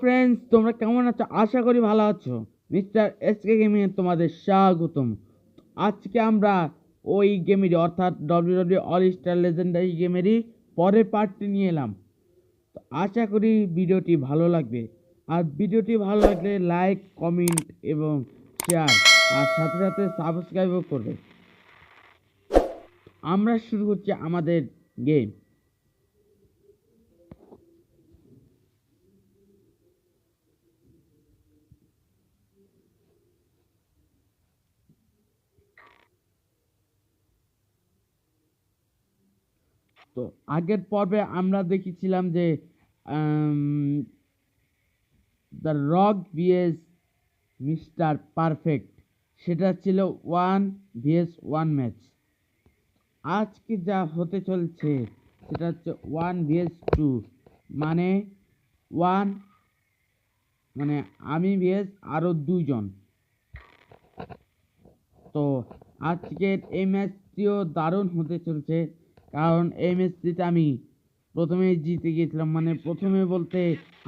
Friends, তোমরা কেমন আছো? আশা করি ভালো আছো। মিস্টার এসকে গেমিং এ তোমাদের স্বাগতম। আজকে আমরা ওই গেমেরই অর্থাৎ WWE অল স্টার লেজেন্ডারি গেমেরই পরের পার্টটি নিয়ে এলাম। তো আশা করি ভিডিওটি ভালো লাগবে। আর ভিডিওটি ভালো লাগলে লাইক, কমেন্ট এবং শেয়ার আর সাথে সাথে সাবস্ক্রাইবও করবে। আমরা শুরু করছি আমাদের গেম। তো আগের পর্বে আমরা দেখেছিলাম যে the Rock V S Mister Perfect, সেটা ছিল 1 vs 1 ম্যাচ। আজকে যা হতে চলছে সেটা হচ্ছে 1 vs 2, মানে ওয়ান মানে আমি ভিএস আরও দুজন। তো আজকের এই ম্যাচটিও দারুণ হতে চলছে, কারণ এই ম্যাচটিতে আমি প্রথমে জিতে গিয়েছিলাম। মানে প্রথমে বলতে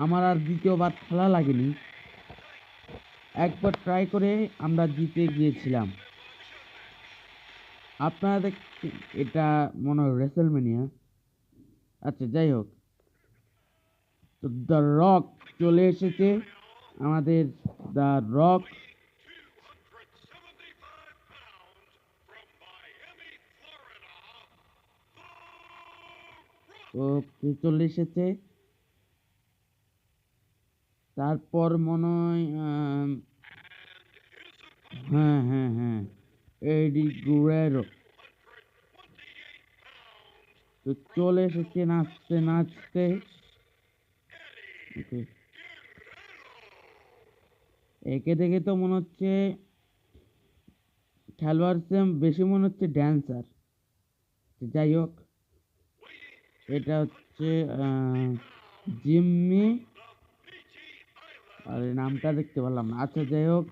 আমার আর দ্বিতীয়বার খেলা লাগেনি, একবার ট্রাই করে আমরা জিতে গিয়েছিলাম। আপনারা দেখছেন এটা মনে হয় রেসেলম্যানিয়া। আচ্ছা, যাই হোক, তো দ্য রক চলে এসেছে। আমাদের দ্য রক চলে এসেছে। তারপর মনে হয় হ্যাঁ হ্যাঁ হ্যাঁ এডি গুয়েরো তো চলে এসেছে নাচতে নাচতে। একে দেখে তো মনে হচ্ছে খেলোয়াড় সেম বেশি মনে হচ্ছে ড্যান্সার। যাই হোক, এটা হচ্ছে জিম্মি, আর নামটা দেখতে পেলাম না। আচ্ছা, যাই হোক,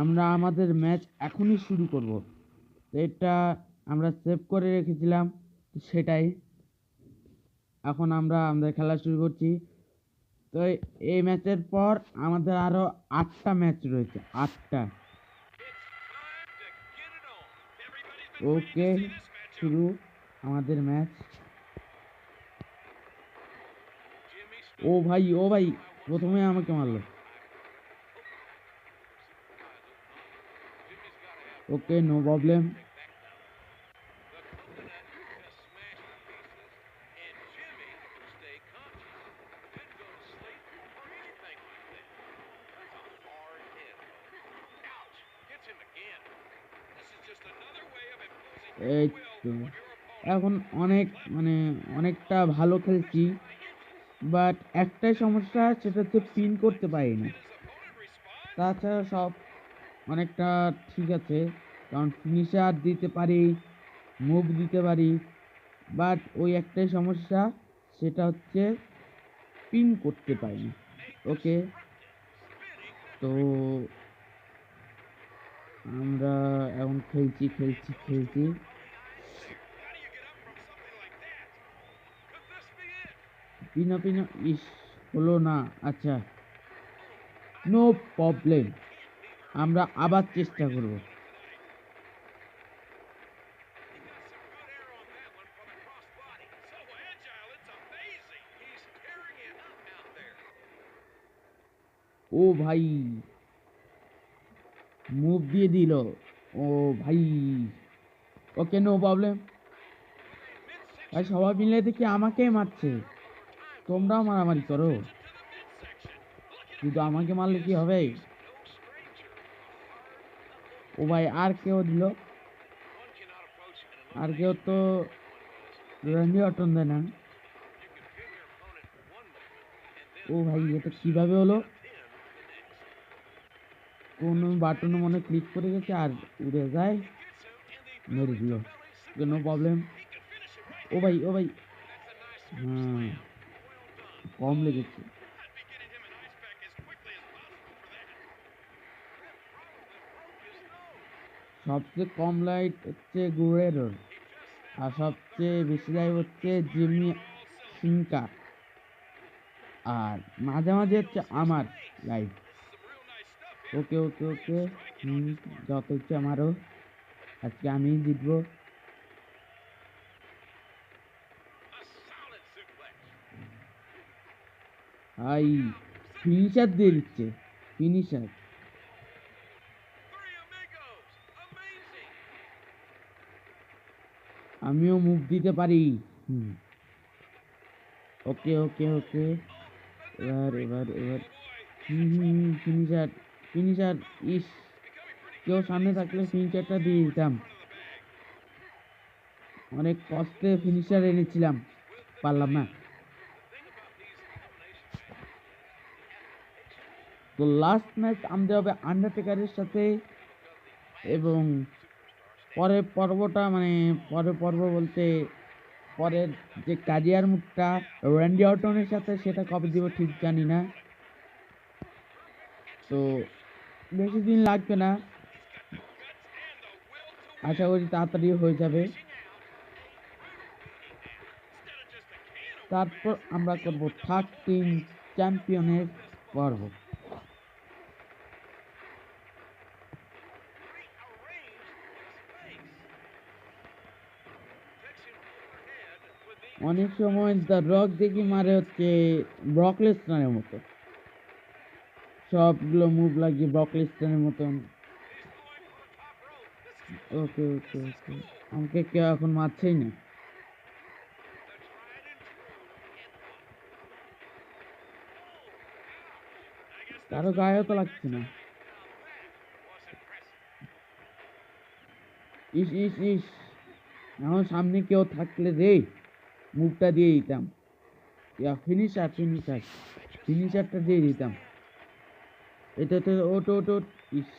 আমরা আমাদের ম্যাচ এখনই শুরু করব। তো এটা আমরা সেভ করে রেখেছিলাম, সেটাই এখন আমরা আমাদের খেলা শুরু করছি। তো এই ম্যাচের পর আমাদের আরো 8টা ম্যাচ রয়েছে, 8টা। ওকে, শুরু আমাদের ম্যাচ। ও ভাই প্রথমে আমাকে মারলো। ওকে, নো প্রবলেম। এই তো এখন অনেকটা ভালো খেলছি, বাট একটাই সমস্যা, সেটা হচ্ছে পিন করতে পারি না। তাছাড়া সব অনেকটা ঠিক আছে, কারণ ফিনিশার দিতে পারি, মুভ দিতে পারি, বাট ওই একটাই সমস্যা, সেটা হচ্ছে পিন করতে পারি না। ওকে, তো আমরা এখন খেলছি। পিনা ইস, হলো না। আচ্ছা, নো প্রবলেম, আমরা আবার চেষ্টা করব। ও ভাই, মুভ দিয়ে দিল। ও ভাই, ওকে, নো প্রবলেম। ভাই সবাই মিলে দেখি আমাকেই মারছে, তোমরাও মারামারি করো, শুধু আমাকে মারলে কি হবে? ও ভাই, আর কেউ দিল, আর কেউ তো রানি অটন দেয় না। ও ভাই, এটা কিভাবে হলো? কোন বাটনে মনে ক্লিক করে গেছে আর উড়ে যায়, মেরে দিল। No problem. ও ভাই হ্যাঁ, কম লেগেছে। সবচেয়ে কম লাইট হচ্ছে গুরেরোর, আর সবচেয়ে বেশি লাইট হচ্ছে জিমি সিনকা। আর মাঝে মাঝে হচ্ছে আমার লাইফ। ওকে ওকে ওকে, যত ইচ্ছে আমারও, আজকে আমি জিতবো। ভাই ফিনিশার দিয়ে দিচ্ছে, ফিনিশার। আমিও মুভ দিতে পারি। ওকে ওকে ওকে, এবার এবার এবার ফিনিশার, ফিনিশার। ইস, কেউ সামনে থাকলে ফিনিশারটা দিয়ে দিতাম। অনেক কষ্টে ফিনিশার এনেছিলাম, পারলাম না। তো লাস্ট ম্যাচ আমাদের হবে আন্ডারটেকারের সাথে, এবং পরের পর্বটা মানে পরের পর্ব বলতে পরের যে কাজিয়ার মুখটা র্যান্ডি অর্টনের সাথে, সেটা কবে দিব ঠিক জানি না। তো বেশি দিন লাগবে না, আশা করি তাড়াতাড়ি হয়ে যাবে। তারপর আমরা করব 13 চ্যাম্পিয়নের পর্ব। অনেক সময় দ্য রক দেখি মারে হচ্ছে ব্রক লেসনারের মতো, সবগুলো মুভ লাগিয়ে ব্রক লেসনারের মতন। ওকে ওকে ওকে, আমাকে কেউ এখন মারছেই না। কারো গায়েও তো লাগছে না। ইস ইস ইস, এখন সামনে কেউ থাকলে রে মুভটা দিয়ে দিতাম, ফিনিশার ফিনিশার, ফিনিশারটা দিয়ে দিতাম। এটা তো ওট ওট ওট। ইস,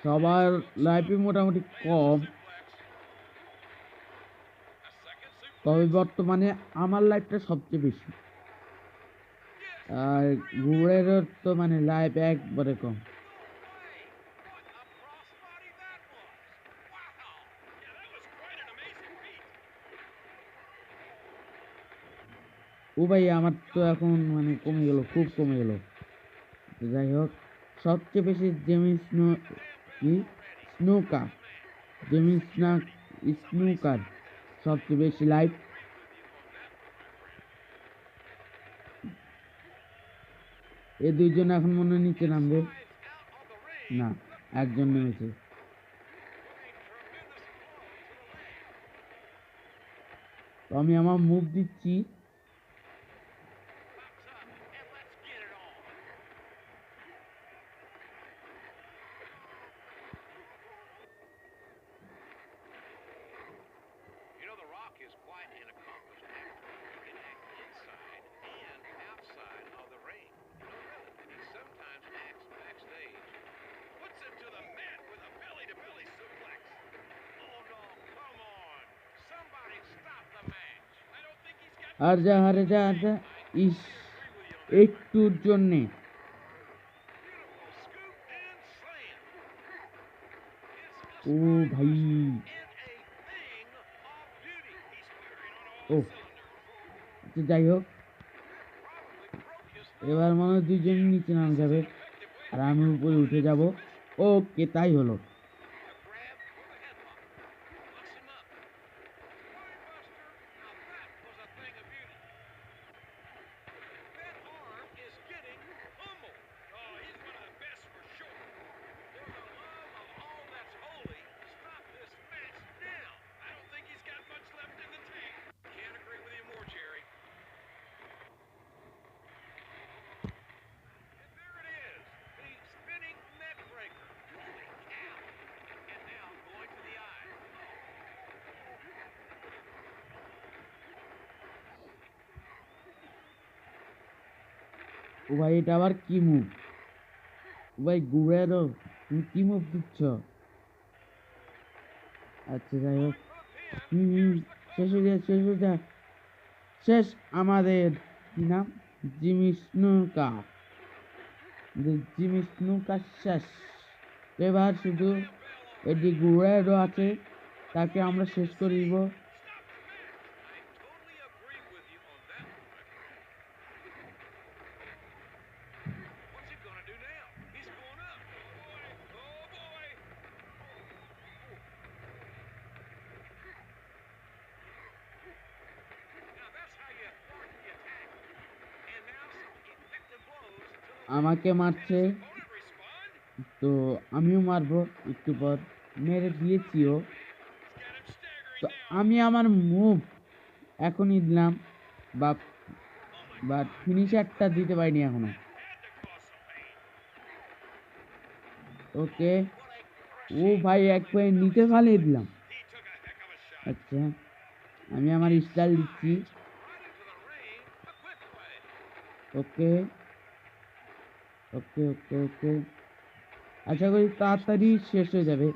সবার লাইফে মোটামুটি কম, তবে বর্তমানে আমার লাইফটা সবচেয়ে বেশি। আর ঘুরেরও তো মানে লাইফ একবারে কম। ও ভাই, আমার তো এখন মানে কমে গেল, খুব কমে গেল। যাই হোক, সবচেয়ে বেশি জেমি স্নুকার, জেমি স্নুকার সবচেয়ে বেশি লাইফ। এ দুইজন এখন মনে হয় নিচে নামবে। না, একজন নেমেছে। তো আমি আমার মুভ দিচ্ছি। আর যা, হারে যা, আর যা। ইস, একটুর জন্যে। ও ভাই, ও যাই হোক, এবার মনে হয় দুইজন নিচে নামে যাবে আর আমি উপরে উঠে যাব। ওকে, তাই হলো। ও ভাই, এটা আবার কি মুভ? ভাই গুড়েরও, তুমি কি মুভ দিচ্ছ? আচ্ছা যাই হোক, শেষ হয়ে যায়, শেষ হয়ে যায়, শেষ। আমাদের কি নাম? জিমি স্নুকা। জিমি স্নুকা শেষ। এবার শুধু এডি গুয়েরো আছে, তাকে আমরা শেষ করে দিব। আমাকে মারছে, তো আমিও মারবো একটু পর। মেরে দিয়েছিও, তো আমি আমার মুভ এখনই দিলাম, বা বাট ফিনিশারটা দিতে পারিনি এখনো। ওকে, ও ভাই এক পয়েন্ট নিচে ফালিয়ে দিলাম। আচ্ছা, আমি আমার স্টাইল দিচ্ছি। ওকে ওকে ওকে ওকে, আশা করি তাড়াতাড়ি শেষ হয়ে যাবে।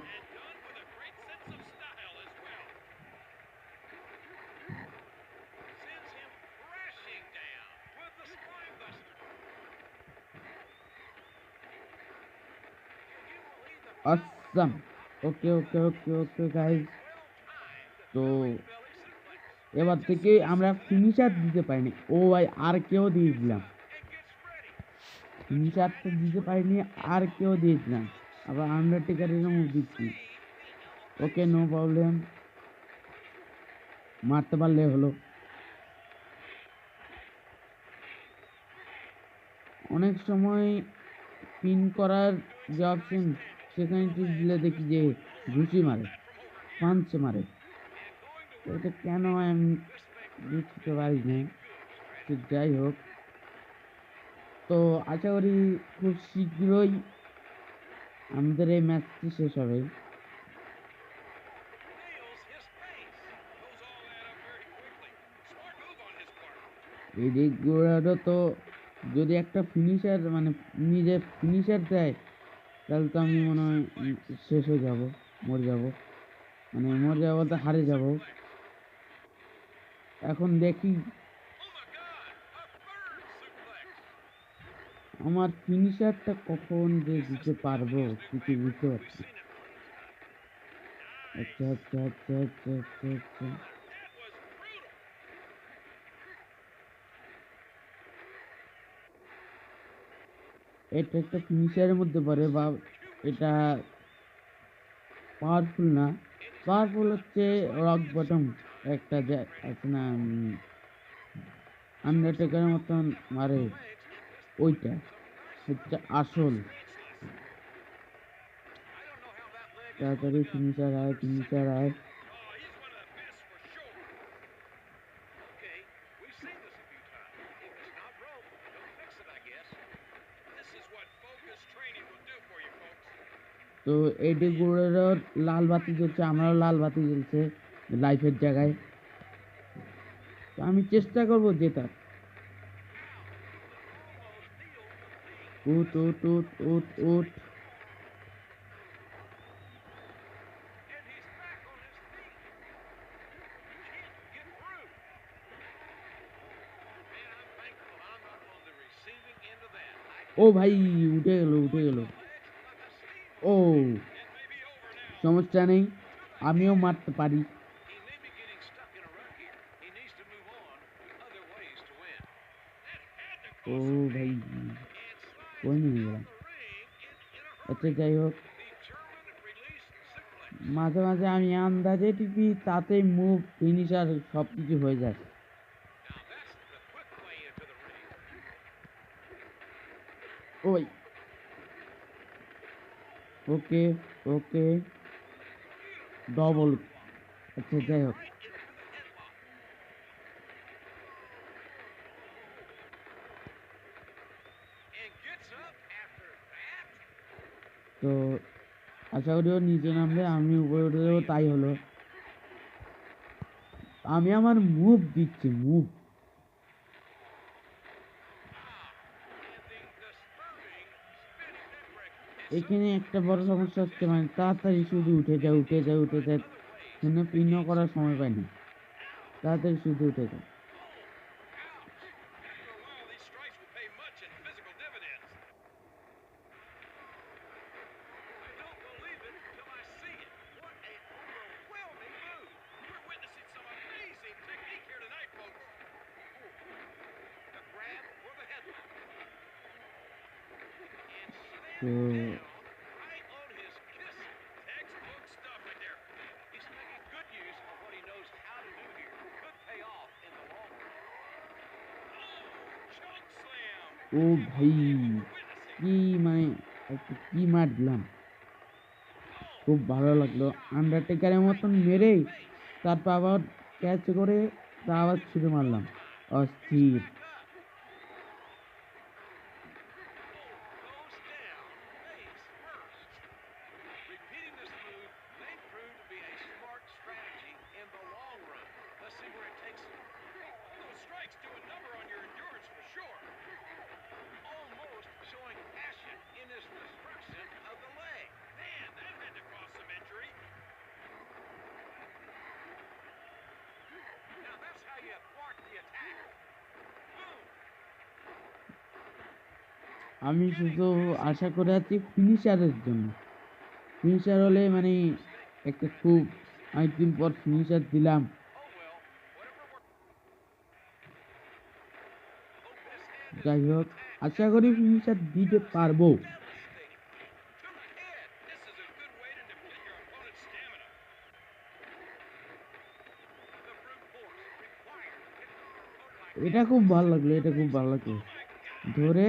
অসাম। ওকে ওকে ওকে ওকে গাইস, তো এবার থেকে আমরা ফিনিশার দিতে পারিনি। ও ভাই আর কেউ দিয়েছিলাম, ফিনিশারটা দিতে পারিনি, আর কেউ দিয়েছিলাম। আবার আন্ডারটেকারের মুভ দিচ্ছি। ওকে, নো প্রবলেম, মারতে পারলে হলো। অনেক সময় পিন করার যে অপশন, সেখানে টিপ দিলে দেখি যে ঘুষি মারে, পাঞ্চ মারে। এটা কেন আমি বুঝতে পারি না। তো যাই হোক, তো আশা করি খুব শীঘ্রই আমাদের এই ম্যাচটি শেষ হবে। এদিক গোড়ারও তো যদি একটা ফিনিশার মানে নিজের ফিনিশার দেয়, তাহলে তো আমি মনে হয় শেষ হয়ে যাব, মরে যাব, মানে মরে যাবো বলতে হারে যাব। এখন দেখি আমার ফিনিশারটা কখন যে দিতে পারবো, কিছু বুঝতে পারছি। আচ্ছা আচ্ছা আচ্ছা আচ্ছা আচ্ছা আচ্ছা, এটা একটা ফিনিশারের মধ্যে পড়ে, বা এটা পাওয়ারফুল না। পাওয়ারফুল হচ্ছে রক বটম, একটা যে আছে না, আন্ডারটেকারের মতন মারে, ওইটা হচ্ছে আসল। তাড়াতাড়ি ফিনিশার আয়, ফিনিশার আয়। তো এডি গুড়েরও লাল বাতি জ্বলছে, আমারও লাল বাতি জ্বলছে লাইফের জায়গায়। তো আমি চেষ্টা করবো জেতার। উঠ উঠ উঠ উঠ উঠ। ও ভাই, উঠে গেল উঠে গেল। ও, সমস্যা নেই, আমিও মারতে পারি। ও ভাই, কই নিয়ে গেলাম। আচ্ছা যাই হোক, মাঝে মাঝে আমি আন্দাজে টিপি, তাতে মুভ ফিনিশার সব কিছু হয়ে যায়। ওই, ওকে ওকে, ডবল। আচ্ছা যাই হোক, তো আশা করি ও নিচে নামলে আমি উপরে উঠে যাবো, তাই হলো। আমি আমার মুভ দিচ্ছি, মুভ। এখানে একটা বড় সমস্যা হচ্ছে, মানে তাড়াতাড়ি শুধু উঠে যায় উঠে যায় উঠে যায়, শুনে পিনও করার সময় পাইনি, তাড়াতাড়ি শুধু উঠে যায়। তো ও ভাই, কি মানে একটা কি মার দিলাম, খুব ভালো লাগলো। আন্ডারটেকারের মতন মেরে তারপর আবার ক্যাচ করে তা আবার ছুটে মারলাম, অস্থির। আমি শুধু আশা করে আছি ফিনিশারের জন্য। ফিনিশার হলে মানে একটা খুব অনেকদিন পর ফিনিশার দিলাম। যাই হোক, আশা করি ফিনিশার দিতে পারবো। এটা খুব ভালো লাগলো, এটা খুব ভালো লাগলো, ধরে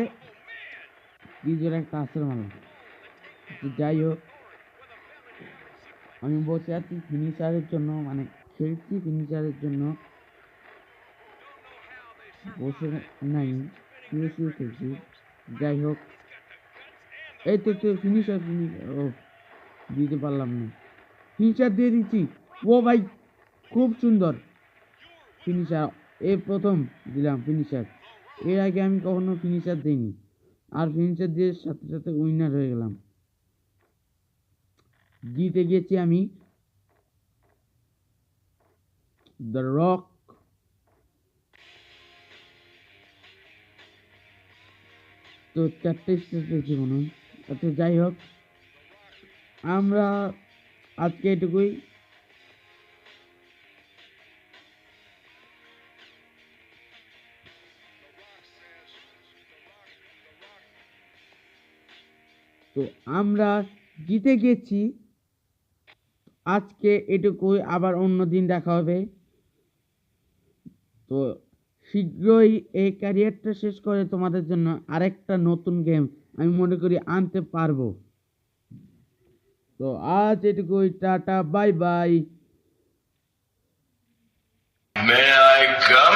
কি জোরে একটা আসর মারলাম। যাই হোক, আমি বসে আছি ফিনিশারের জন্য, মানে খেলছি ফিনিশারের জন্য, বসে নাই, শুয়ে শুয়ে খেলছি। যাই হোক, এই তো ফিনিশার, ও দিতে পারলাম না, ফিনিশার দিয়ে দিচ্ছি। ও ভাই, খুব সুন্দর ফিনিশার, এই প্রথম দিলাম ফিনিশার। এর আগে আমি কখনো ফিনিশার দিইনি, আর ফিনিশার দিয়ে সাথে সাথে উইনার হয়ে গেলাম, জিতে গেছি আমি। The rock. তো 4টে স্টেজ পেয়েছি মনে হয়। আচ্ছা যাই হোক, আমরা আজকে এটুকুই। তো আমরা জিতে গেছি আজকে এটুকুই, আবার অন্য দিন দেখা হবে। তো শীঘ্রই এই ক্যারিয়ারটা শেষ করে তোমাদের জন্য আরেকটা নতুন গেম আমি মনে করি আনতে পারবো। তো আজ এটুকুই, tata, bye bye. May I go?